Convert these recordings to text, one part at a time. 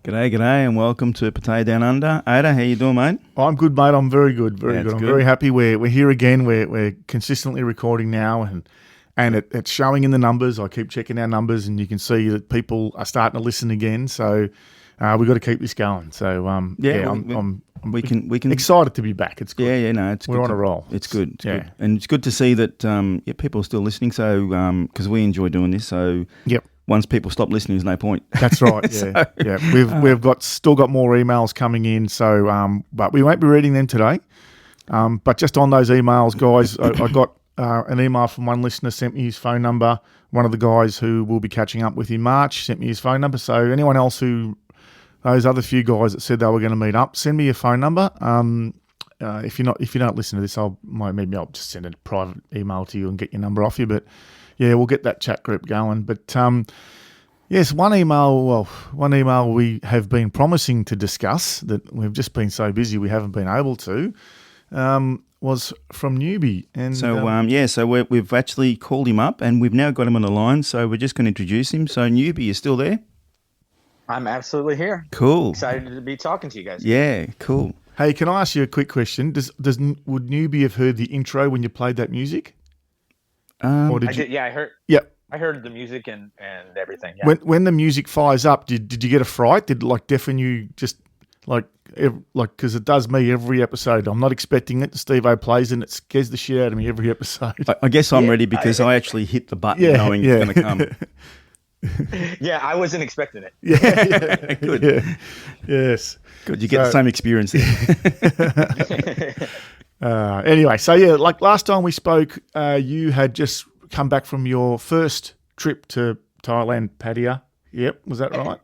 G'day, and welcome to Potato Down Under. Ada, how you doing, mate? I'm good, mate. I'm very good, very good. I'm good. very happy. We're here again. We're consistently recording now, and it's showing in the numbers. I keep checking our numbers, and you can see that people are starting to listen again. So we've got to keep this going. So I'm we can excited to be back. It's good. It's we're good on a roll. It's good. It's Yeah. good. And it's good to see that people are still listening. So because we enjoy doing this, so Yep. Once people stop listening, there's no point. That's right. Yeah, yeah. We've still got more emails coming in. So, but we won't be reading them today. But just on those emails, guys, I got an email from one listener, sent me his phone number. One of the guys who will be catching up with in March sent me his phone number. So anyone else those other few guys that said they were going to meet up, send me your phone number. If you don't listen to this, maybe I'll just send a private email to you and get your number off you. But yeah, we'll get that chat group going. But yes, one email we have been promising to discuss that we've just been so busy we haven't been able to. Was from Newbie, and so we've actually called him up, and we've now got him on the line. So we're just going to introduce him. So Newbie, you still there? I'm absolutely here. Cool. Excited to be talking to you guys. Yeah, cool. Hey, can I ask you a quick question? Would Newbie have heard the intro when you played that music? Or did you? Yeah, I heard. Yeah, I heard the music and everything. Yeah. When the music fires up, did you get a fright? Did it like deafen you? Just like because it does me every episode. I'm not expecting it. Steve-O plays and it scares the shit out of me every episode. I guess I'm ready because I actually hit the button knowing it's going to come. Yeah, I wasn't expecting it. Yeah. Good. Yeah. Yes. Good. You get the same experience there. Anyway, so yeah, like last time we spoke, you had just come back from your first trip to Thailand, Pattaya. Yep, was that right?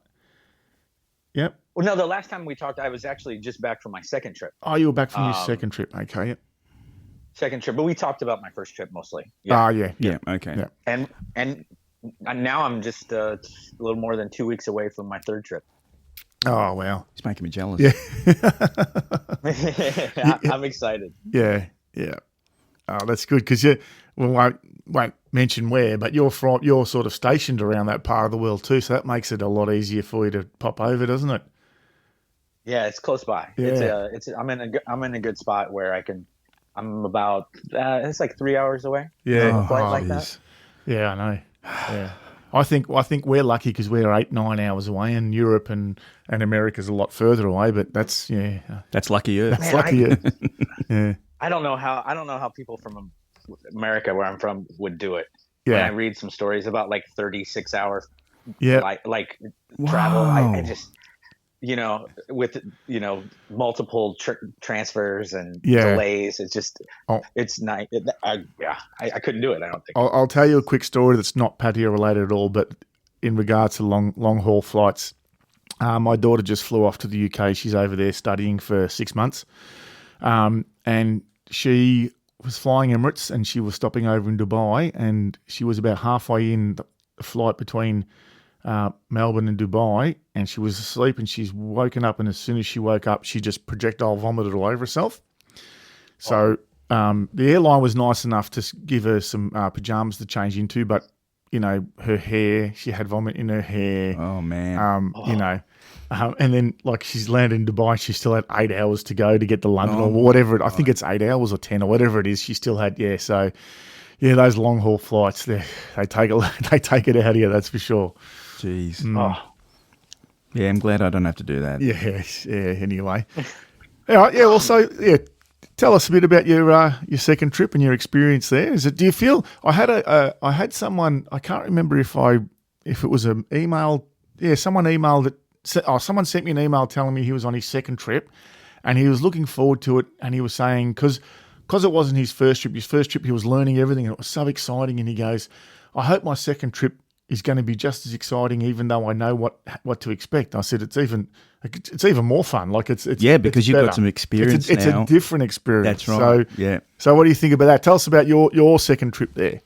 Yep. Well, no, the last time we talked, I was actually just back from my second trip. Oh, you were back from your second trip. Okay, yep. Second trip, but we talked about my first trip mostly. Yeah. Yeah. Okay. Yeah. And now I'm just a little more than 2 weeks away from my third trip. Oh, wow. He's making me jealous. Yeah. I'm excited. Yeah. Oh, that's good because I won't mention where, but you're sort of stationed around that part of the world too, so that makes it a lot easier for you to pop over, doesn't it? Yeah, it's close by. Yeah. I'm in a good spot where I'm about it's like 3 hours away. Yeah. A flight like that. Yeah, I know. Yeah. I think we're lucky because we're 8-9 hours away, and Europe and America's a lot further away. But that's lucky. That's lucky. Yeah. I don't know how people from America, where I'm from, would do it. Yeah. When I read some stories about like 36 hours, like wow. travel, I just with multiple transfers and delays, it's just it's nice. I couldn't do it. I don't think. I'll tell you a quick story that's not Pattaya related at all, but in regards to long haul flights, my daughter just flew off to the UK. She's over there studying for 6 months, and she was flying Emirates, and she was stopping over in Dubai, and she was about halfway in the flight between Melbourne and Dubai, and she was asleep, and she's woken up, and as soon as she woke up, she just projectile vomited all over herself. So the airline was nice enough to give her some pajamas to change into, but her hair, she had vomit in her hair. Oh man. And then like she's landed in Dubai, she still had 8 hours to go to get to London or whatever. I think it's 8 hours or 10 or whatever it is. She still had so those long haul flights, they take it out of you, that's for sure. Jeez. Yeah, I'm glad I don't have to do that. Yeah. Anyway, all right. Yeah. Well, tell us a bit about your second trip and your experience there. Do you feel? I had someone. I can't remember if it was an email. Yeah, someone emailed it. Someone sent me an email telling me he was on his second trip, and he was looking forward to it, and he was saying because it wasn't his first trip. His first trip, he was learning everything, and it was so exciting. And he goes, "I hope my second trip is going to be just as exciting, even though I know what to expect." I said, it's even more fun. Like it's because you've got some experience it's now. It's a different experience. That's right. So what do you think about that? Tell us about your second trip there.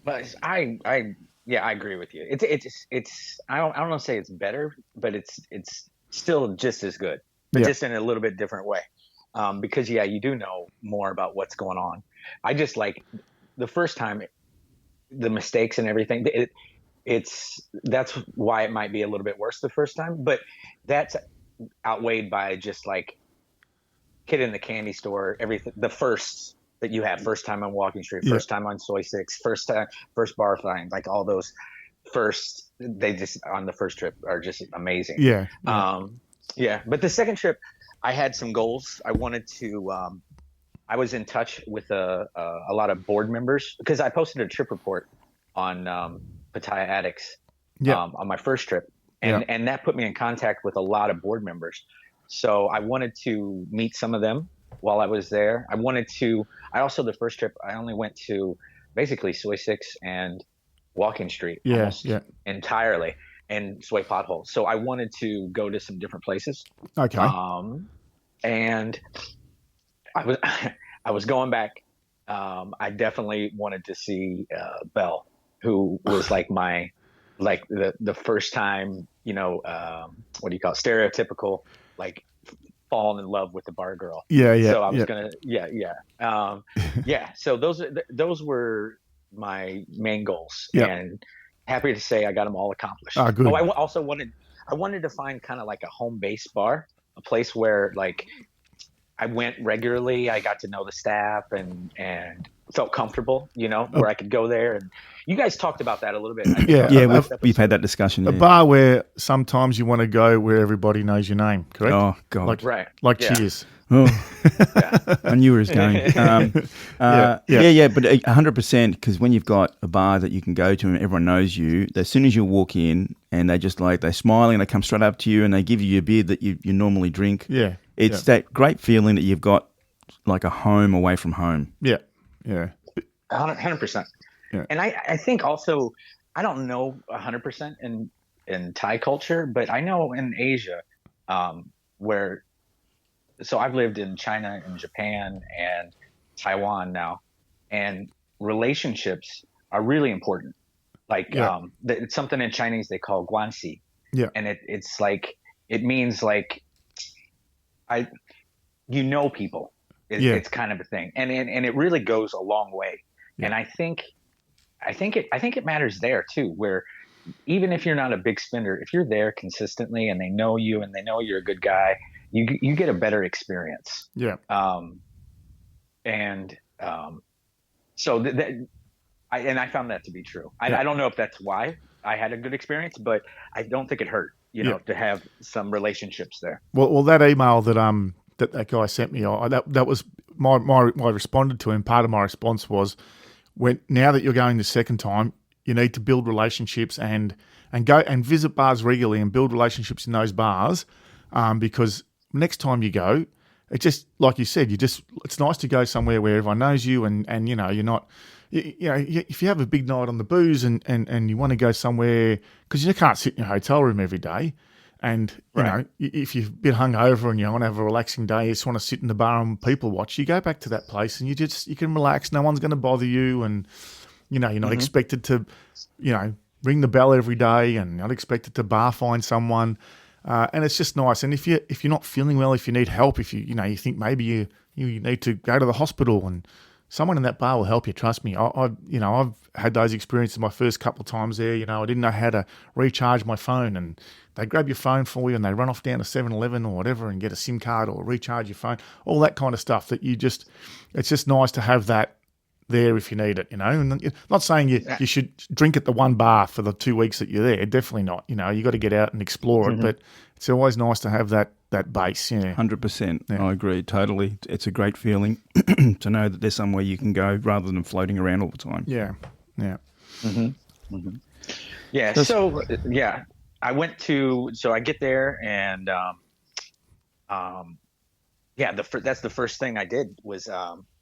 But I agree with you. It's I don't want to say it's better, but it's still just as good, but just in a little bit different way. Because you do know more about what's going on. I just like the first time, the mistakes and everything. that's why it might be a little bit worse the first time, but that's outweighed by just like kid in the candy store, everything, the firsts that you have, first time on Walking Street, Yeah. first time on Soy Six, first bar find, like all those first, they just on the first trip are just amazing. Yeah. But the second trip, I had some goals. I wanted to. I was in touch with a lot of board members because I posted a trip report on Pattaya Addicts on my first trip, and that put me in contact with a lot of board members. So I wanted to meet some of them while I was there. I also, the first trip, I only went to basically Soy Six and Walking Street almost entirely, and Soy Pothole. So I wanted to go to some different places. Okay. And I was going back. I definitely wanted to see Belle, who was like the first time, what do you call it? Stereotypical, like falling in love with the bar girl. Yeah. So I was So those were my main goals, and happy to say I got them all accomplished. Good. I also wanted to find kind of like a home base bar, a place where like I went regularly. I got to know the staff and felt comfortable, where I could go there. And you guys talked about that a little bit. We've had that discussion. A bar where sometimes you want to go where everybody knows your name, correct? Oh, God. Like Cheers. Oh, I knew where it was going. But 100%, because when you've got a bar that you can go to and everyone knows you, as soon as you walk in and they're smiling, they come straight up to you and they give you a beer that you normally drink. Yeah. It's that great feeling that you've got like a home away from home. Yeah. Yeah. 100%. Yeah. And I think also, I don't know 100% in Thai culture, but I know in Asia, so I've lived in China and Japan and Taiwan now, and relationships are really important. Like it's something in Chinese they call guanxi. Yeah. And it's like, it means like, people. It's kind of a thing. And it really goes a long way. Yeah. And I think it matters there too, where even if you're not a big spender, if you're there consistently and they know you and they know you're a good guy, you get a better experience. Yeah. So I found that to be true. I don't know if that's why I had a good experience, but I don't think it hurt, to have some relationships there. Well, that email that guy sent me, that was my responded to him. Part of my response was, now that you're going the second time, you need to build relationships and go and visit bars regularly and build relationships in those bars, because next time you go, it's just like you said, it's nice to go somewhere where everyone knows you and you're not, if you have a big night on the booze and you want to go somewhere, because you can't sit in your hotel room every day. And, if you're a bit hungover and you want to have a relaxing day, you just want to sit in the bar and people watch, you go back to that place and you can relax. No one's going to bother you. And, you're not expected to, ring the bell every day and not expected to bar find someone. And it's just nice. And if you're not feeling well, if you need help, if you think maybe you need to go to the hospital, and someone in that bar will help you. Trust me. I've had those experiences my first couple of times there. I didn't know how to recharge my phone, and they grab your phone for you and they run off down to 7-Eleven or whatever and get a SIM card or recharge your phone, all that kind of stuff that it's just nice to have that there if you need it, and not saying you should drink at the one bar for the 2 weeks that you're there. Definitely not. You got to get out and explore it, but it's always nice to have that base. 100%. Yeah. I agree totally. It's a great feeling to know that there's somewhere you can go rather than floating around all the time. Yeah. Yeah. So I went to. So I get there and that's the first thing I did was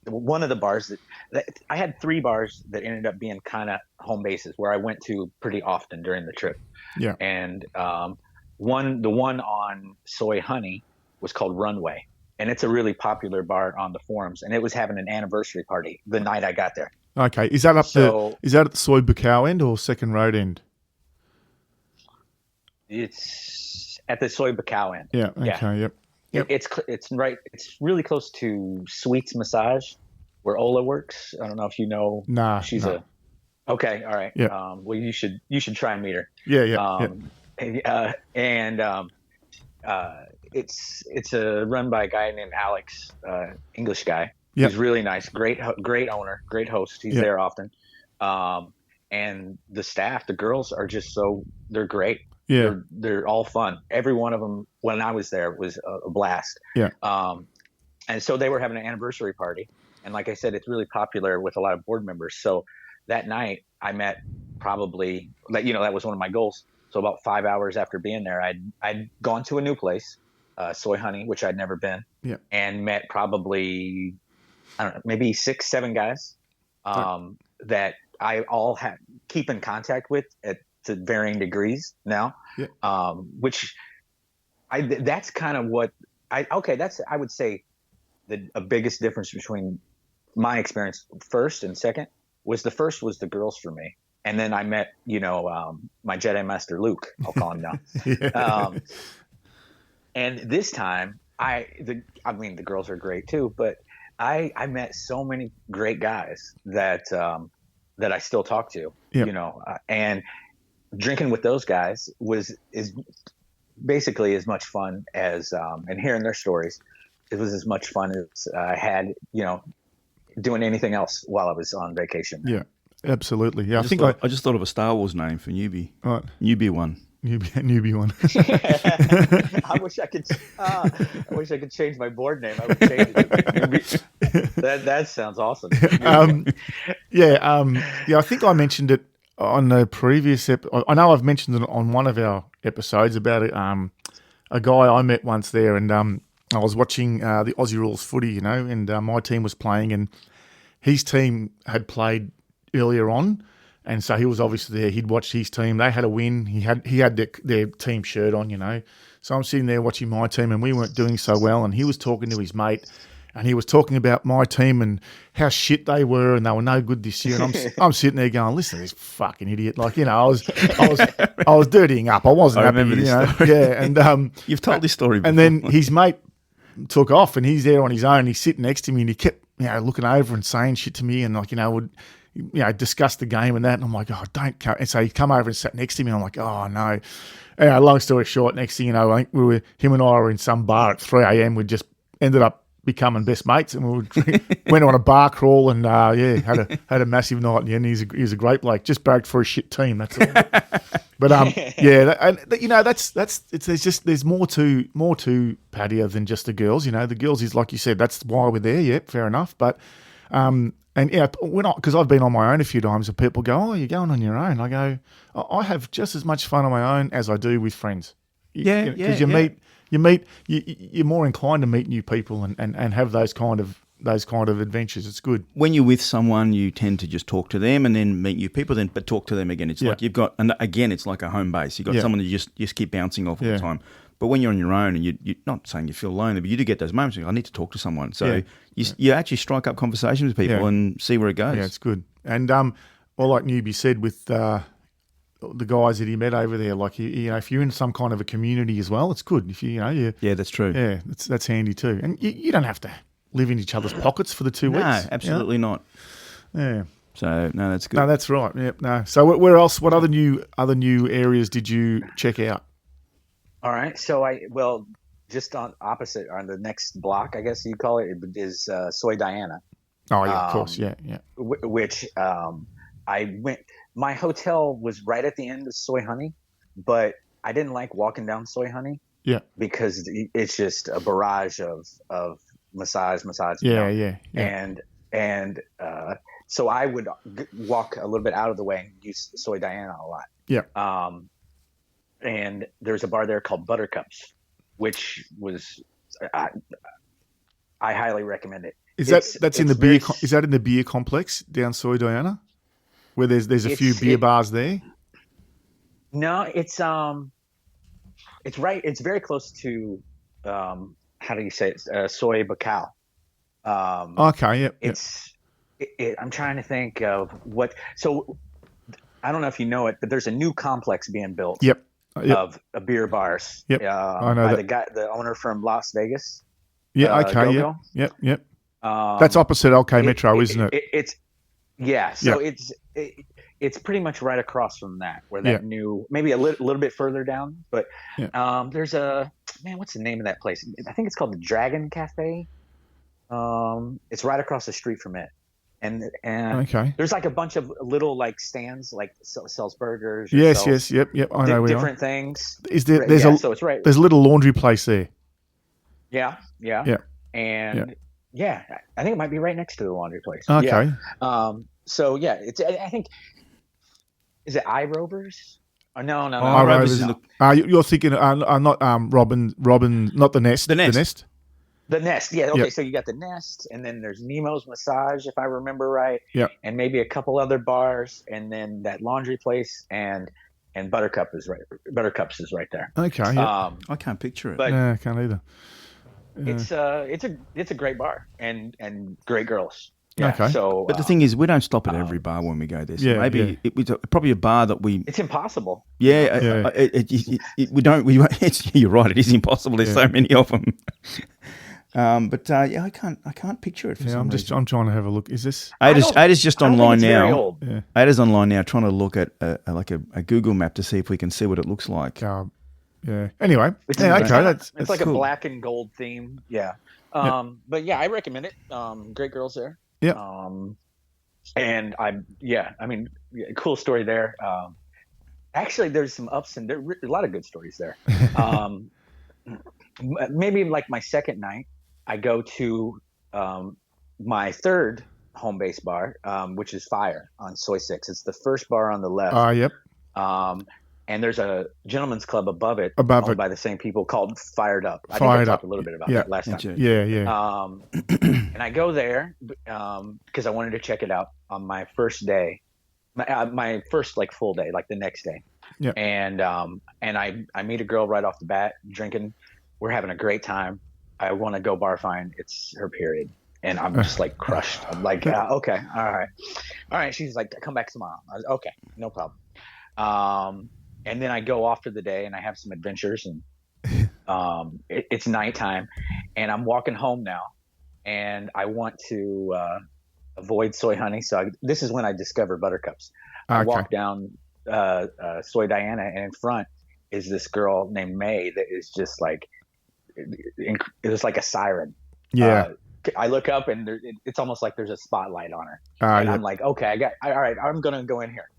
one of the bars that I had 3 bars that ended up being kind of home bases where I went to pretty often during the trip. Yeah. And the one on Soy Honey was called Runway, and it's a really popular bar on the forums, and it was having an anniversary party the night I got there. Okay. Is that at the Soy Bucao end or Second Road end? It's at the Soy Bucao end. Yeah. Okay. Yeah. Yep. It's right. It's really close to Sweet's Massage, where Ola works. I don't know if you know. Nah. Okay, all right. Yeah. Well, you should try and meet her. Yeah. And it's run by a guy named Alex, English guy. Yeah. He's really nice, great owner, great host. He's there often. And the staff, the girls are just they're great. Yeah. They're all fun. Every one of them when I was there was a blast. Yeah. And so they were having an anniversary party, and like I said, it's really popular with a lot of board members. So that night I met probably that was one of my goals. So about 5 hours after being there, I'd gone to a new place, Soy Honey, which I'd never been, and met probably, I don't know, maybe 6, 7 guys that I all keep in contact with to varying degrees now. Yeah. Which that's kind of what I would say a biggest difference between my experience first and second was the first was the girls for me. And then I met, my Jedi Master Luke, I'll call him now. And this time the girls are great too, but I met so many great guys that I still talk to, and drinking with those guys is basically as much fun as, and hearing their stories, it was as much fun as I had, doing anything else while I was on vacation. Yeah, absolutely. Yeah, I just thought of a Star Wars name for Newbie. Right. Newbie One. Newbie One. I wish I could change my board name. I would change it. That sounds awesome. I think I mentioned it on the previous episode. I know I've mentioned it on one of our episodes about it. A guy I met once there, and I was watching the Aussie Rules footy, and my team was playing, and his team had played earlier on, and so he was obviously there. He'd watched his team; they had a win. He had their team shirt on, So I'm sitting there watching my team, and we weren't doing so well. And he was talking to his mate, and he was talking about my team and how shit they were, and they were no good this year. And I'm sitting there going, "Listen to this fucking idiot!" I was dirtying up. I wasn't happy. Remember this story. Yeah, and You've told this story before. And then his mate took off, and he's there on his own. He's sitting next to me, and he kept looking over and saying shit to me, and would discuss the game and that. And I'm like, oh, don't come. And so he come over and sat next to me, and I'm like, oh no. Long story short, next thing you know, I think him and I were in some bar at 3 a.m. We just ended up becoming best mates, and we went on a bar crawl, and had a massive night. And he's a great bloke. Just barracked for a shit team. That's all. But there's more to Paddy than just the girls. The girls is like you said. That's why we're there. Yeah, fair enough. But we're not, because I've been on my own a few times, and people go, "Oh, you're going on your own." I go, "I have just as much fun on my own as I do with friends." Because you're more inclined to meet new people and have those kind of adventures. It's good. When you're with someone, you tend to just talk to them and then meet new people, but talk to them again. It's like you've got, and again, it's like a home base. You've got someone you just keep bouncing off all the time. But when you're on your own, and you're not saying you feel lonely, but you do get those moments. I need to talk to someone. So you actually strike up conversations with people and see where it goes. Yeah, it's good. And like Newbie said, with the guys that he met over there, like if you're in some kind of a community as well, it's good. If yeah, that's true. Yeah, that's handy too. And you don't have to live in each other's pockets for the 2 weeks. No, absolutely not. Yeah. So no, that's good. No, that's right. Yeah. No. So where else? What other new areas did you check out? All right. So just on the next block, I guess you call it, is Soy Diana. Oh yeah, of course. Yeah. Which I went. My hotel was right at the end of Soy Honey, but I didn't like walking down Soy Honey. Yeah. Because it's just a barrage of massage. Yeah. And so I would walk a little bit out of the way and use Soy Diana a lot. Yeah. And there's a bar there called Buttercups, which was I highly recommend it. Is that in the beer complex down Soy Diana, where there's a few beer bars there? No, it's right. It's very close to how do you say it? Soy Bacal. Okay. Yeah. I'm trying to think of what. So I don't know if you know it, but there's a new complex being built. Yep. Of beer bars. Yep. I know that. The owner from Las Vegas. Yeah. Okay. Go-Go. Yep. That's opposite LK Metro, isn't it? So it's pretty much right across from that, where that new, maybe a little bit further down. But there's what's the name of that place? I think it's called the Dragon Cafe. It's right across the street from it. And there's like a bunch of little like stands, like sells burgers. Yes. Yep. I know different things. Is there? So it's right. There's a little laundry place there. Yeah. And I think it might be right next to the laundry place. Okay. Yeah. So yeah, I think, is it iRovers? Oh, no. iRovers. You're thinking, not Robin, not the Nest. The Nest. The Nest, yeah. Okay, so you got the Nest, and then there's Nemo's Massage, if I remember right. Yeah. And maybe a couple other bars, and then that laundry place, and Buttercups is right there. Okay. Yeah. I can't picture it. But I can't either. It's a great bar and great girls. Yeah. Okay. So, but the thing is, we don't stop at every bar when we go there. So maybe it was probably a bar that we. It's impossible. Yeah. We don't. You're right. It is impossible. There's so many of them. I can't picture it. For some reason. I'm trying to have a look. Is this? Ada's just online now. Yeah. Ada's online now, trying to look at a Google map to see if we can see what it looks like. Yeah. Anyway. It's That's like cool. a black and gold theme. Yeah. But yeah, I recommend it. Great girls there. Yeah. And cool story there. Actually, there's some ups and there a lot of good stories there. Maybe like my second night, I go to my third home base bar, which is Fire on Soy 6. It's the first bar on the left. Yep. And there's a gentleman's club above it by the same people called Fired Up. I think I talked a little bit about that last time. Yeah. And I go there because I wanted to check it out on my first day, my first like full day, like the next day. Yeah. And I meet a girl right off the bat, drinking. We're having a great time. I want to go bar fine. It's her period. And I'm just like crushed. I'm like, okay, all right. She's like, come back tomorrow. I was, okay, no problem. And then I go off for the day and I have some adventures and it's nighttime and I'm walking home now and I want to avoid soy honey. So this is when I discover Buttercups. I walk down Soy Diana and in front is this girl named May that is just like, it was like a siren. Yeah. I look up and it's almost like there's a spotlight on her. I'm like, okay, all right, I'm going to go in here.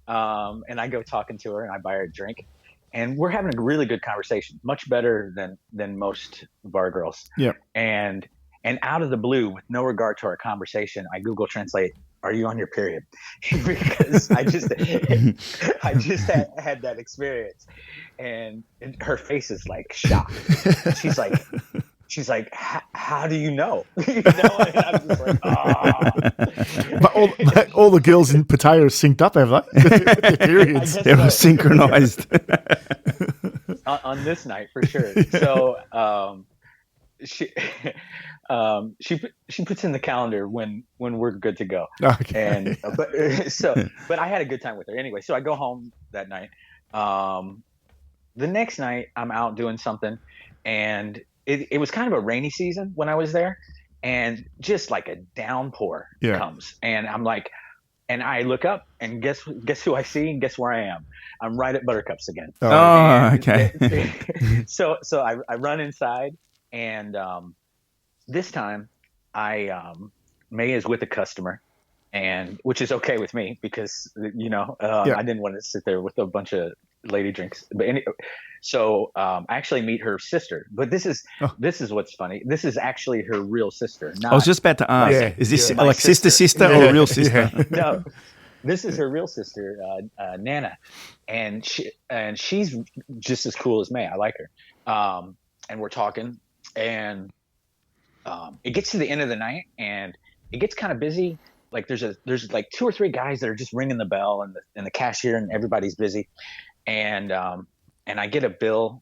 And I go talking to her and I buy her a drink and we're having a really good conversation, much better than most bar girls. Yeah. And out of the blue, with no regard to our conversation, I Google Translate, "Are you on your period?" Because I just had that experience, and her face is like shocked. She's like, how do you know? And I'm just like, But all the girls in Pattaya are synced up, have they? Their periods. They were synchronized. on this night, for sure. So she puts in the calendar when we're good to go. Okay. And but I had a good time with her anyway. So I go home that night. The next night I'm out doing something, and it was kind of a rainy season when I was there, and just like a downpour comes, and I'm like, and I look up and guess who I see and guess where I am? I'm right at Buttercups again. Okay. So I run inside, and this time May is with a customer, and which is okay with me because I didn't want to sit there with a bunch of lady drinks. But so I actually meet her sister. But this is what's funny. This is actually her real sister. I was just about to ask, is this like sister or real sister? No, this is her real sister, Nana, and she's just as cool as May. I like her. And we're talking, and it gets to the end of the night, and it gets kind of busy. Like there's like 2 or 3 guys that are just ringing the bell, and the cashier, and everybody's busy. And I get a bill.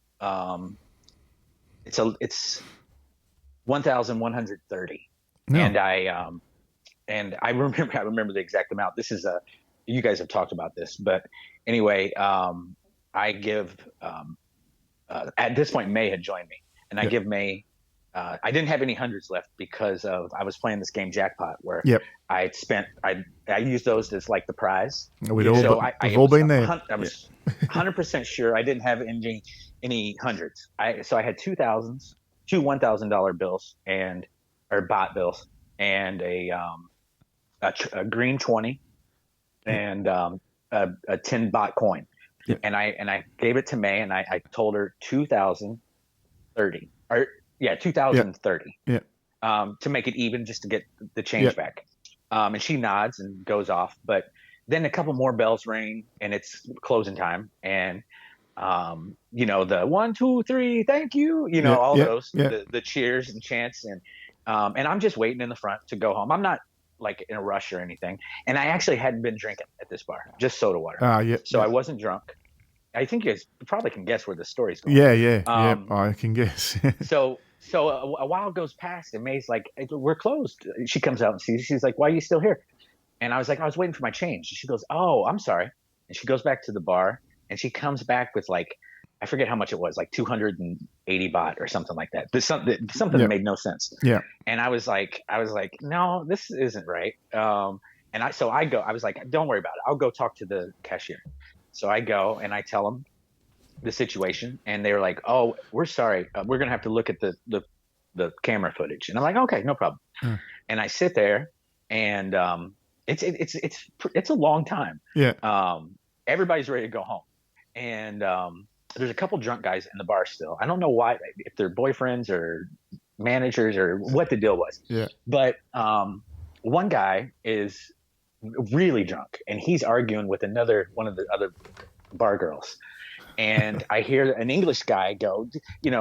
It's 1,130, and I remember the exact amount. This is you guys have talked about this, but anyway, I give at this point May had joined me, and I give May I didn't have any hundreds left because I was playing this game Jackpot where Yep. I used those as like the prize. We've all been there. I was 100% sure I didn't have any hundreds. So I had two $1,000 bills or bot bills and a green 20 and a 10 bot coin. Yep. And I gave it to May and I told her 2030 or 2030. Yeah. To make it even, just to get the change back. And she nods and goes off. But then a couple more bells ring and it's closing time. And, the 1, 2, 3, thank you, all those, the cheers and chants. And I'm just waiting in the front to go home. I'm not like in a rush or anything. And I actually hadn't been drinking at this bar, just soda water. So I wasn't drunk. I think you probably can guess where the story's going. Yeah. I can guess. So a while goes past and May's like, we're closed. She comes out and sees, she's like, why are you still here? And I was like, I was waiting for my change. She goes, oh, I'm sorry. And she goes back to the bar and she comes back with like, I forget how much it was, like 280 baht or something like that. Something that made no sense. Yeah. And I was like, no, this isn't right. I was like, don't worry about it. I'll go talk to the cashier. So I go and I tell them the situation and they were like, oh, we're sorry. We're going to have to look at the camera footage. And I'm like, okay, no problem. And I sit there and it's a long time. Yeah. Everybody's ready to go home. And there's a couple drunk guys in the bar still. I don't know why, if they're boyfriends or managers or what the deal was. Yeah. But one guy is really drunk and he's arguing with one of the other bar girls. And I hear an English guy go,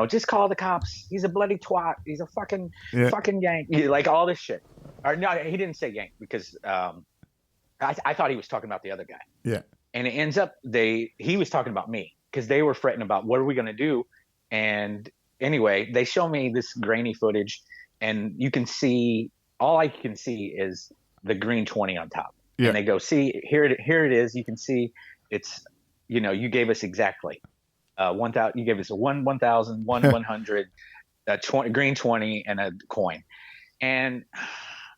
just call the cops. He's a bloody twat. He's a fucking yank. Like all this shit. Or no, he didn't say yank because I thought he was talking about the other guy. Yeah. And it ends up he was talking about me because they were fretting about what are we going to do. And anyway, they show me this grainy footage and all I can see is the green 20 on top. Yeah. And they go, see, here it is. You can see it's, you gave us exactly 1,000. You gave us a 1,000, 100, green 20 and a coin. And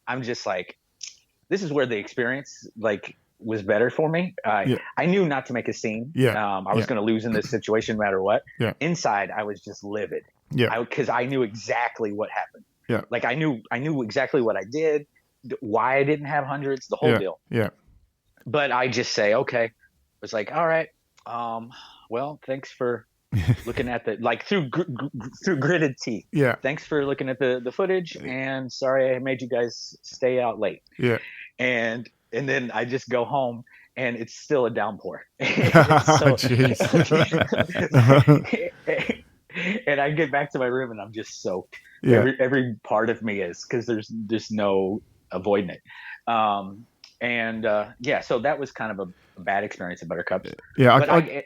I'm just like, this is where the experience was better for me. I knew not to make a scene. Yeah. I was going to lose in this situation no matter what. Yeah. Inside, I was just livid. Yeah. Because I knew exactly what happened. Yeah. Like I knew exactly what I did, why I didn't have hundreds, the whole deal. Yeah. But I just say, okay. I was like, all right. Well, thanks for looking at through gritted teeth. Yeah. Thanks for looking at the footage and sorry I made you guys stay out late. Yeah. And then I just go home and it's still a downpour. Jeez. And I get back to my room and I'm just soaked. Yeah. Every part of me is because there's just no avoiding it. So that was kind of a bad experience at Buttercup. Yeah,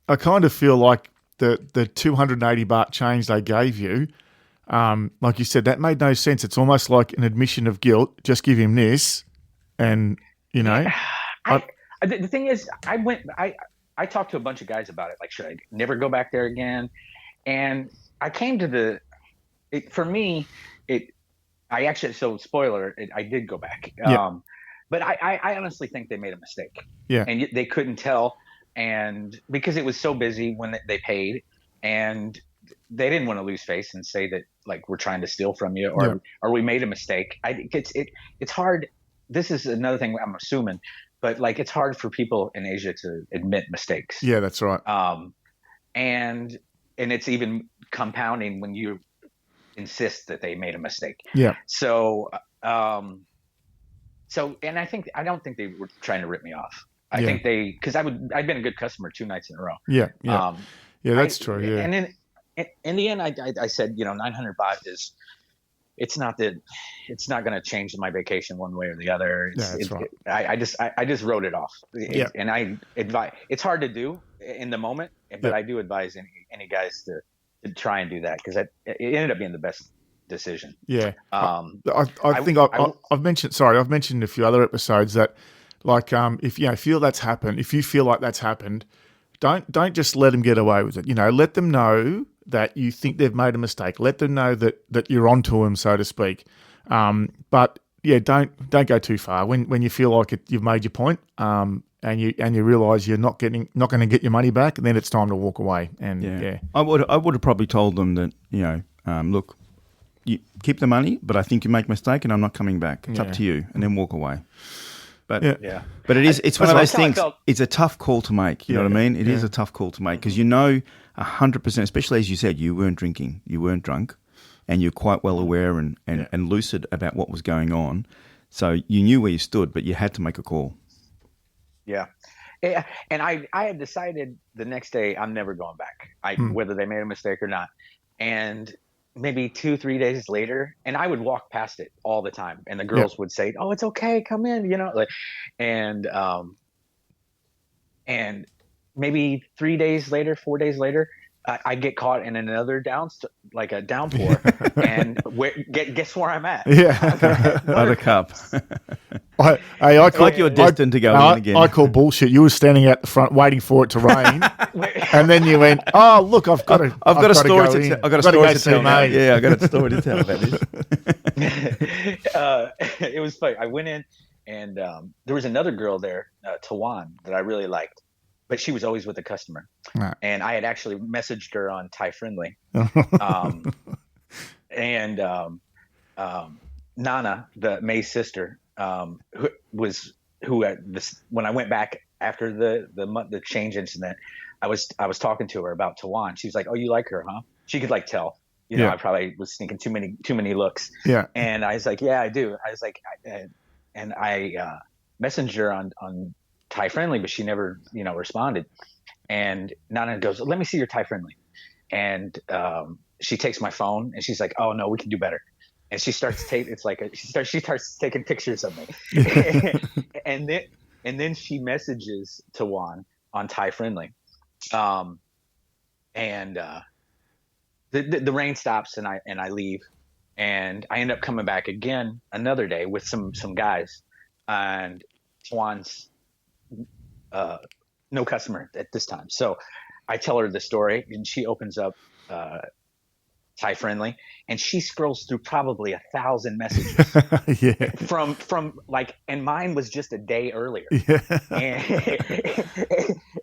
I kind of feel like the 280 baht change they gave you, like you said, that made no sense. It's almost like an admission of guilt. Just give him this, and the thing is, I talked to a bunch of guys about it. Like, should I never go back there again? And I came to spoiler, I did go back. Yeah. But I honestly think they made a mistake. Yeah. And they couldn't tell. And because it was so busy when they paid and they didn't want to lose face and say that like we're trying to steal from you or we made a mistake. It's hard. This is another thing I'm assuming, but like it's hard for people in Asia to admit mistakes. Yeah, that's right. And it's even compounding when you insist that they made a mistake. Yeah. So and I don't think they were trying to rip me off. I think because I'd been a good customer 2 nights in a row. Yeah. Yeah. That's true. Yeah. And then in the end, I said, 900 baht it's not going to change my vacation one way or the other. That's right. I just wrote it off. Yeah. And I advise, it's hard to do in the moment, but I do advise any guys to try and do that because it ended up being the best decision. Yeah. I think I've mentioned in a few other episodes that like if you feel like that's happened, don't just let them get away with it. Let them know that you think they've made a mistake. Let them know that you're onto them, so to speak. But yeah, don't go too far. When you feel like you've made your point, and you realise you're not going to get your money back, then it's time to walk away. And yeah. I would have probably told them that, look, you keep the money, but I think you make a mistake, and I'm not coming back. It's up to you, and then walk away. But but it's one of those things. It's a tough call to make. You know what I mean? It is a tough call to make because 100%, especially as you said, you weren't drinking, you weren't drunk, and you're quite well aware and lucid about what was going on. So you knew where you stood, but you had to make a call. Yeah. And I had decided the next day I'm never going back, whether they made a mistake or not. And maybe 2-3 days later, and I would walk past it all the time, and the girls would say, "Oh, it's okay, come in," and maybe 3 days later, 4 days later, I get caught in another downpour, and guess where I'm at? Yeah, Buttercup. I call, like you're destined to go in again. I call bullshit. You were standing out the front waiting for it to rain, and then you went, "Oh, look, I've got a story to tell. I've got a story to tell, mate. Yeah, I got a story to tell about this." It was funny. I went in, and there was another girl there, Tawan, that I really liked. But she was always with the customer. Right. And I had actually messaged her on Thai Friendly. And Nana, May's sister, when I went back after the change incident, I was talking to her about Tawan. She was like, "Oh, you like her, huh?" She could tell. I probably was sneaking too many looks. Yeah. And I was like, "Yeah, I do." I was like, and I messaged her on Thai Friendly, but she never, responded. And Nana goes, "Let me see your Thai Friendly." And she takes my phone and she's like, "Oh no, we can do better." And she starts she starts taking pictures of me. and then she messages Tawan on Thai Friendly. And the rain stops and I leave, and I end up coming back again another day with some guys, and Tawan's no customer at this time. So I tell her the story, and she opens up Thai Friendly, and she scrolls through probably 1,000 messages from and mine was just a day earlier. Yeah.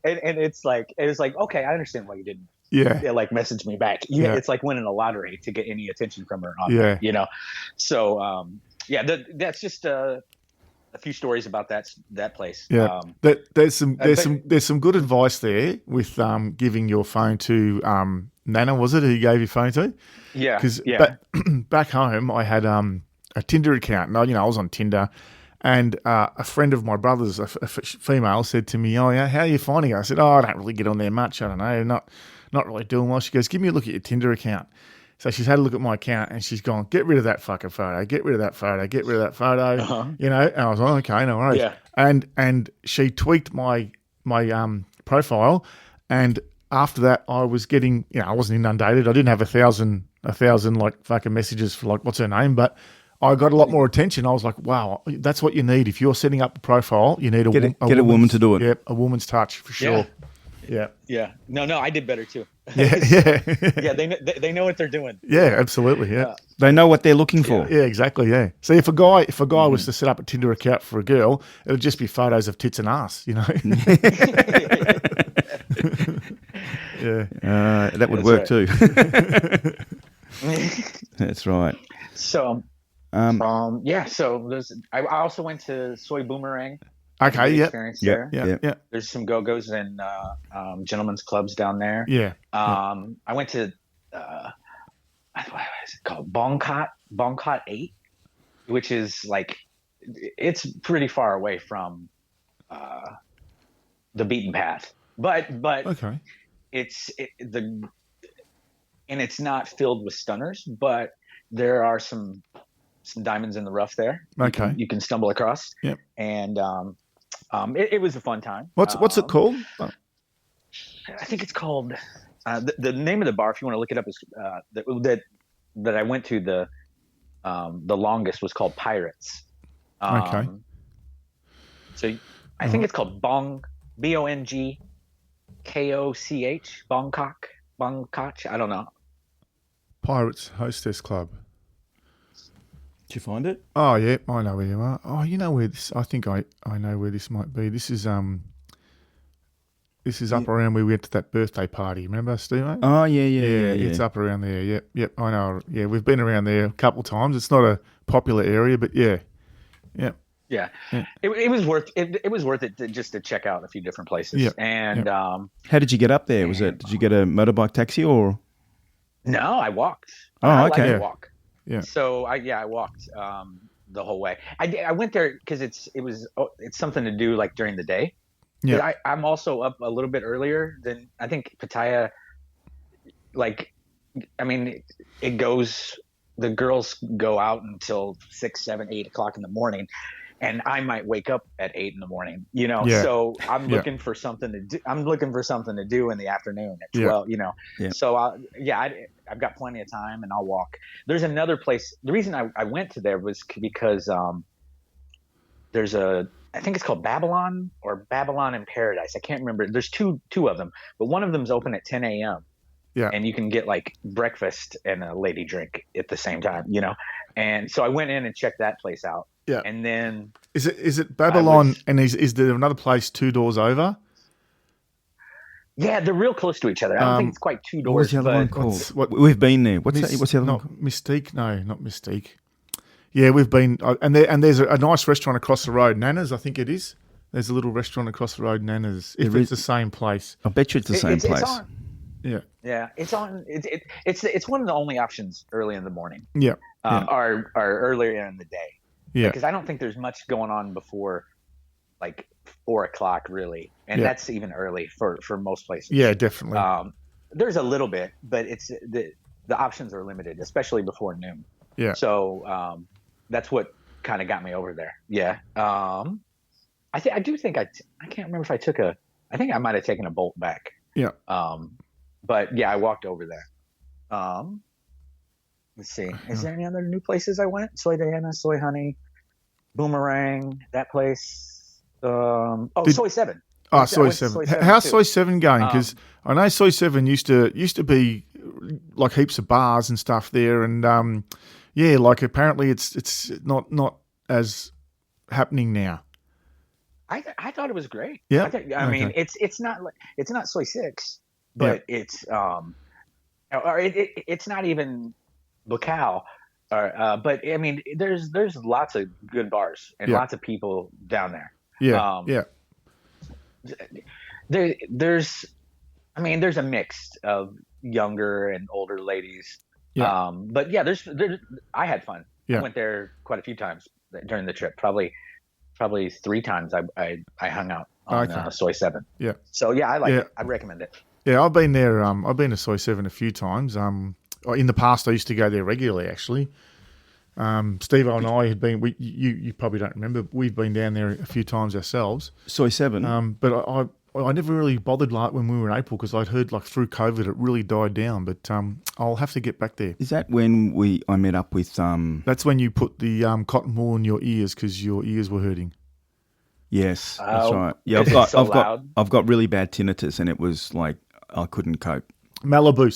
And it was like, okay, I understand why you didn't message me back. It's like winning a lottery to get any attention from her on So that's just a few stories about that place. Yeah, there's some good advice there with giving your phone to Nana. Was it who you gave your phone to? Yeah, because back home I had a Tinder account, and I was on Tinder, and a friend of my brother's, a female, said to me, "Oh yeah, how are you finding it?" I said, "Oh, I don't really get on there much. I don't know, not really doing well." She goes, "Give me a look at your Tinder account." So she's had a look at my account, and she's gone, "Get rid of that fucking photo. Get rid of that photo. Get rid of that photo." Uh-huh. And I was like, "Okay, no worries." Yeah. And she tweaked my profile, and after that, I was getting, I wasn't inundated. I didn't have a thousand fucking messages for what's her name, but I got a lot more attention. I was like, wow, that's what you need. If you're setting up a profile, you need a woman to do it. Yep, a woman's touch for sure. Yeah. Yeah. No, I did better too. Yeah. They know what they're doing. Yeah, absolutely. Yeah. They know what they're looking for. Yeah, exactly. Yeah. See, if a guy was to set up a Tinder account for a girl, it'd just be photos of tits and ass, Yeah. That would work too. That's right. So, so I also went to Soy Boomerang. Okay. Yeah. There's some go-go's and gentlemen's clubs down there. Yeah. I went to what is it called? Bongkot 8, which is it's pretty far away from the beaten path, but okay. It's not filled with stunners, but there are some diamonds in the rough there. Okay. You can stumble across. Yep. And it was a fun time. What's it called? I think it's called the name of the bar, if you want to look it up, is that I went to the longest was called Pirates. Okay. So I think it's called Bongkoch, Bongkoch. I don't know. Pirates Hostess Club. Did you find it? Oh yeah, I know where you are. Oh, you know where this? I think I know where this might be. This is up around where we went to that birthday party. Remember, Steve? Oh yeah. It's up around there. Yep. I know. Yeah, we've been around there a couple of times. It's not a popular area, but yeah. Yeah. It was worth it. It was worth it just to check out a few different places. Yep. And how did you get up there? Did you get a motorbike taxi or? No, I walked. Oh, I okay. like to walk. Yeah. So I walked the whole way. I went there because it's something to do like during the day. Yeah. I'm also up a little bit earlier than I think Pattaya. Like, I mean, it goes. The girls go out until 6, 7, 8 o'clock in the morning, and I might wake up at 8 in the morning. You know, so I'm looking for something to do. I'm looking for something to do in the afternoon at 12. You know, so I've got plenty of time, and I'll walk. There's another place. The reason I went to there was because there's I think it's called Babylon or Babylon in Paradise. I can't remember. There's two of them, but one of them's open at 10 a.m. Yeah. And you can get like breakfast and a lady drink at the same time, you know? And so I went in and checked that place out. Yeah. And then is it Babylon and is there another place 2 doors over? Yeah, they're real close to each other. I don't think it's quite 2 doors. What's the other one called? We've been there. What's the other one called? Mystique? No, not Mystique. Yeah, we've been, and there's a nice restaurant across the road, Nana's, I think it is. There's a little restaurant across the road, Nana's. If it's the same place, I bet you it's the same place. Yeah, it's on. It's one of the only options early in the morning. Yeah, or earlier in the day. Yeah, because I don't think there's much going on before like 4 o'clock really, and that's even early for most places. Yeah, definitely. There's a little bit, but it's the options are limited, especially before noon. Yeah. So that's what kind of got me over there. Yeah. I do think I can't remember if I took I think I might have taken a Bolt back. Yeah. But yeah, I walked over there. Let's see. Is there any other new places I went? Soy Diana, Soy Honey, Boomerang, that place. Soy 7. Oh, Soy 7. How's Soy 7 going? Because I know Soy 7 used to be like heaps of bars and stuff there, and like apparently it's not as happening now. I thought it was great. Yeah. I mean, it's not Soy 6, but it's it's not even Bacau. But I mean, there's lots of good bars and lots of people down there. Yeah. There's a mix of younger and older ladies. Yeah. But yeah, I had fun. Yeah. I went there quite a few times during the trip. Probably 3 times I hung out on Soy 7. Yeah. So yeah, I like it. I'd recommend it. Yeah, I've been there. I've been to Soy 7 a few times. In the past, I used to go there regularly. Actually, Steve and I had been. You probably don't remember. We've been down there a few times ourselves. Soy 7. But I never really bothered like when we were in April because I'd heard like through COVID it really died down. But I'll have to get back there. Is that when I met up with? That's when you put the cotton wool in your ears because your ears were hurting. Yes, that's right. Yeah, I've got really bad tinnitus, and it was like I couldn't cope. Malibu.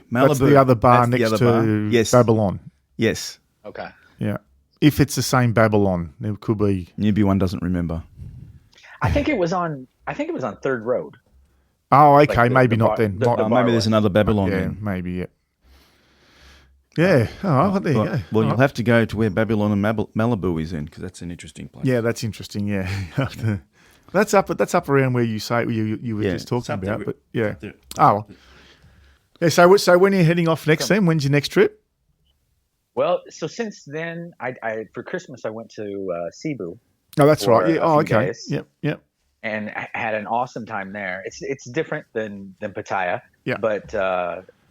That's the other bar next to Babylon. Yes. Okay. Yeah. If it's the same Babylon, it could be. Newbie One doesn't remember. I think it was on 3rd Road. Oh, okay. Like maybe not then. Maybe there's another Babylon then. Maybe, yeah. Yeah. Oh, there you go. Well, you'll have to go to where Babylon and Malibu is in because that's an interesting place. Yeah, that's interesting. Yeah. That's up around where you were just talking about. But yeah. Oh. Yeah. So when are you heading off next then? When's your next trip? Well, so since then, I for Christmas I went to Cebu. Oh, that's right. Yeah. Oh, okay. Days, yep. And I had an awesome time there. It's different than Pattaya. Yeah. But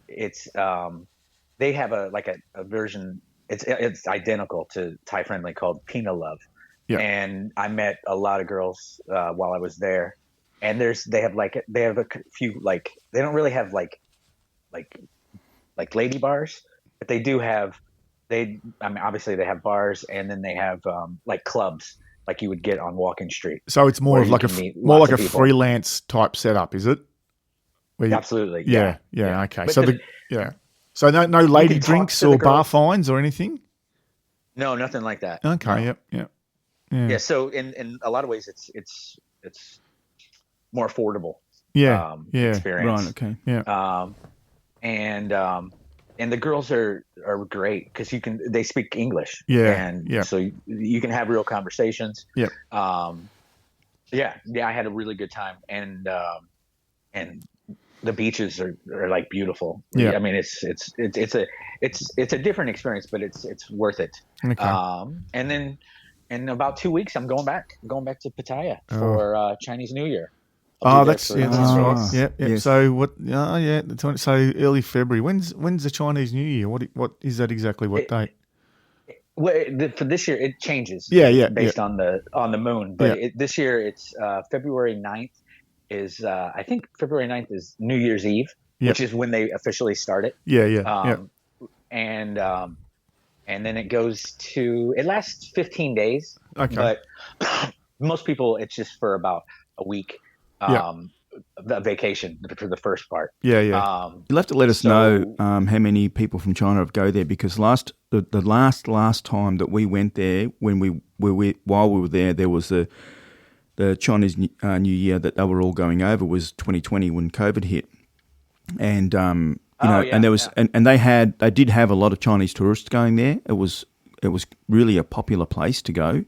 it's they have a version. It's identical to Thai Friendly called Pina Love. Yeah. And I met a lot of girls while I was there, and they have a few they don't really have like lady bars, but they do have obviously they have bars, and then they have like clubs like you would get on Walking Street. So it's more of like a freelance type setup, is it? Absolutely. Yeah. Okay. But So no lady can talk drinks to the or bar girls. fines or anything? No, nothing like that. Okay, No. yep. Yeah. So in a lot of ways, it's more affordable Yeah, experience. Right. Okay. yeah, Um, and the girls are great because they speak English, yeah, and yeah, so you can have real conversations. yeah. Yeah, I had a really good time, and the beaches are like beautiful. Yeah. I mean, it's a different experience, but it's worth it. Okay. And then in about 2 weeks, I'm going back to Pattaya Oh. for Chinese New Year. I'll Oh, be there that's for that's 10 right. days. Yep. Yes. So what? Oh, yeah. So early February. When's the Chinese New Year? What is that exactly? What It, date? well, for this year, it changes Yeah. based on the moon. But Yeah. this year, it's February 9th is I think February 9th is New Year's Eve, Yep. which is when they officially start it. Yeah. And then it lasts 15 days, Okay. but most people it's just for about a week. Yeah. The vacation for the first part. Yeah. You'll have to let us know how many people from China have go there, because the last time that we went there, while we were there was the Chinese New Year that they were all going over was 2020 when COVID hit, and and there was and they did have a lot of Chinese tourists going there. It was really a popular place to go.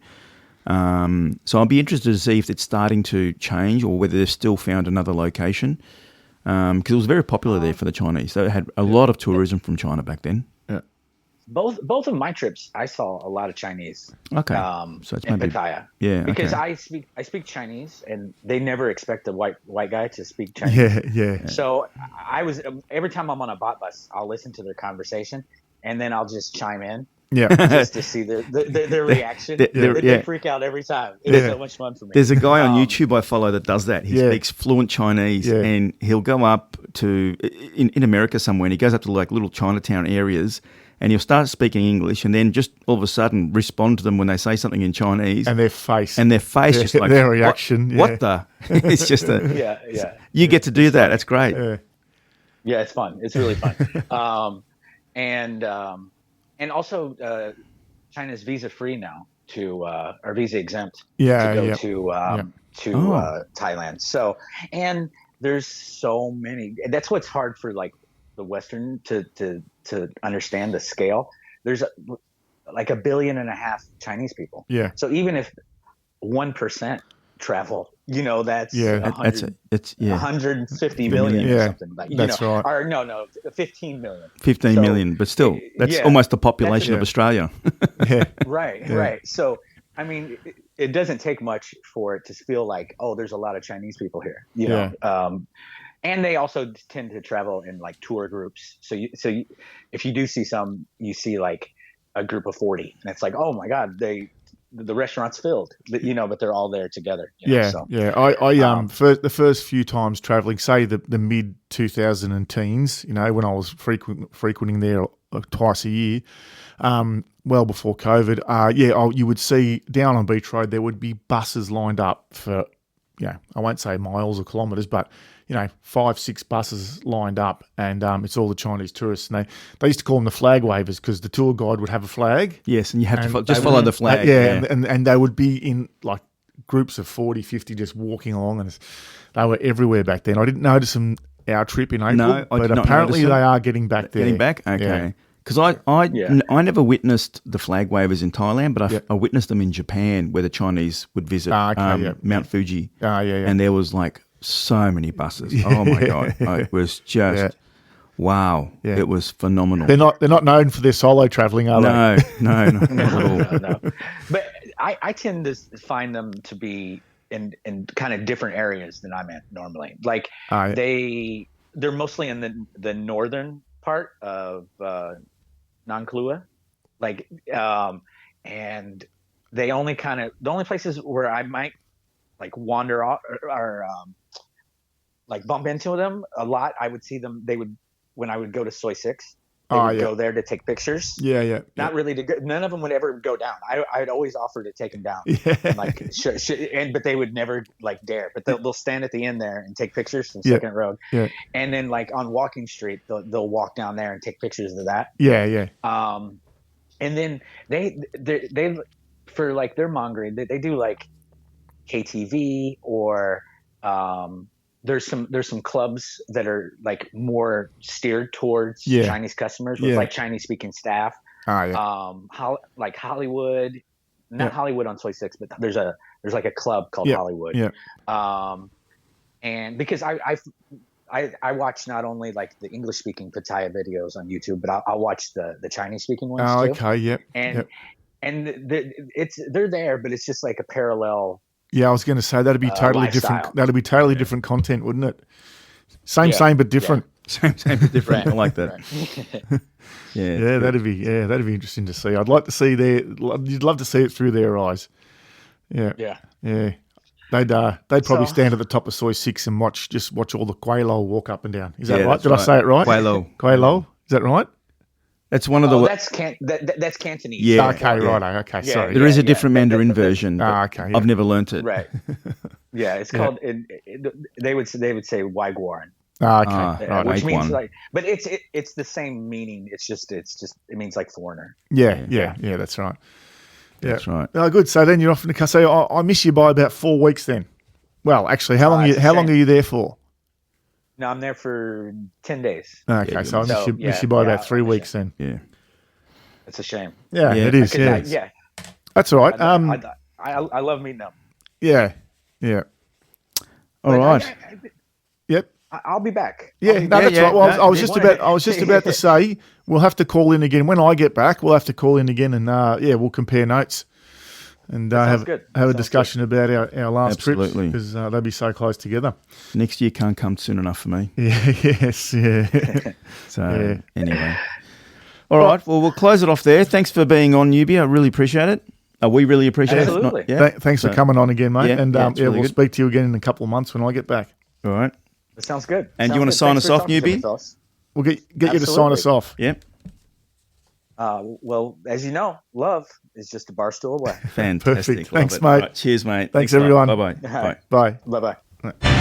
So I'll be interested to see if it's starting to change or whether they've still found another location, because it was very popular there for the Chinese. They had a lot of tourism from China back then. Yeah. Both of my trips, I saw a lot of Chinese. Okay, so it's in maybe Pattaya. yeah, because okay. I speak Chinese, and they never expect a white guy to speak Chinese. Yeah. So I was every time I'm on a bus, I'll listen to their conversation, and then I'll just chime in. Yeah. Just to see their reaction. They freak out every time. It's so much fun for me. There's a guy on YouTube I follow that does that. He Yeah. speaks fluent Chinese, Yeah. and he'll go up to in America somewhere, and he goes up to like little Chinatown areas, and he'll start speaking English, and then just all of a sudden respond to them when they say something in Chinese, And their face. just like their reaction. What the? It's just Yeah. You get to do that. That's great. Yeah, it's fun. It's really fun. And also China's visa free now or visa exempt to go to Thailand. So, and there's so many. That's what's hard for like the Western to understand the scale. There's like 1.5 billion Chinese people. Yeah. So even if 1% travel, that's it's 150 million or something like that's right. Or no, 15 million. 15 million, but still, that's almost the population of Australia. Right. So, I mean, it doesn't take much for it to feel like, oh, there's a lot of Chinese people here, you know. And they also tend to travel in like tour groups. So if you do see some, you see like a group of 40, and it's like, oh my God, the restaurant's filled, but they're all there together. The first few times traveling, say the mid 2010s, when I was frequenting there twice a year, well before COVID, you would see down on Beach Road there would be buses lined up for, I won't say miles or kilometres, but 5-6 buses lined up, and it's all the Chinese tourists. And they used to call them the flag wavers because the tour guide would have a flag. Yes, and you have to just follow the flag. And they would be in like groups of 40, 50 just walking along, and they were everywhere back then. I didn't notice them our trip in April, but apparently they are getting back there. Getting back? Okay. Because I never witnessed the flag wavers in Thailand, but I witnessed them in Japan where the Chinese would visit Mount Fuji. And there was like so many buses. Oh my God. It was just wow. Yeah. It was phenomenal. They're not known for their solo traveling, are they? No, not at all. No. But I tend to find them to be in kind of different areas than I'm at normally. Like they're mostly in the northern part of Nang Klua, like, and they only the only places where I might like wander off or like bump into them a lot. I would see them. When I would go to Soy 6, They would go there to take pictures. Yeah. Not really to go, none of them would ever go down. I'd always offer to take them down. Yeah. And like, but they would never like dare. But they'll stand at the end there and take pictures from second row. Yeah. And then like on Walking Street, they'll walk down there and take pictures of that. Yeah. And then they for like their mongering, they do like KTV or there's some clubs that are like more steered towards Chinese customers with like Chinese speaking staff. Like Hollywood, not Hollywood on Soy 6, but there's like a club called Hollywood. Yeah. And because I watch not only like the English speaking Pattaya videos on YouTube, but I'll watch the Chinese speaking ones too. Okay. Yep. And they're there, but it's just like a parallel. Yeah, I was going to say that'd be totally lifestyle. different. That'd be totally different content, wouldn't it? Same but different. Same but different. I like that. Yeah, that'd be interesting to see. I'd like to see you'd love to see it through their eyes. Yeah. They'd probably stand at the top of Soy 6 and watch all the Quailo walk up and down. Is that right? Did I say it right? Quailo. Is that right? That's one of the. That's Cantonese. Yeah. Okay. Right. Okay. Yeah, sorry. There is a different Mandarin version. Okay. Yeah. I've never learnt it. Right. Yeah. It's called. They would say Waiguaran. Okay. Right. Which means like, but it's the same meaning. It means like foreigner. Yeah. That's right. Yeah. That's right. Oh, good. So then you're off to so I miss you by about 4 weeks then. Well, actually, how long are you there for? No, I'm there for 10 days. Okay, so I miss you by about 3 weeks then. Yeah. It's a shame. Yeah, it is. Yeah. That's all right. I love meeting them. Yeah. All right. Yep. I'll be back. That's right. Well, I was just about to say we'll have to call in again when I get back. We'll have to call in again and we'll compare notes and have a discussion about our last trips because they'll be so close together. Next year can't come soon enough for me. Yes. Anyway. All right. Well, we'll close it off there. Thanks for being on, Newbie. I really appreciate it. We really appreciate it. Absolutely. Thanks for coming on again, mate. Really we'll speak to you again in a couple of months when I get back. All right. That sounds good. And do you want to sign us off, Newbie? We'll get you to sign us off. Yep. Well, as you know, love is just a bar stool away. Fantastic. Perfect. Thanks, mate. Right. Cheers, mate. Thanks everyone. Bye-bye. Bye. Bye-bye. Bye.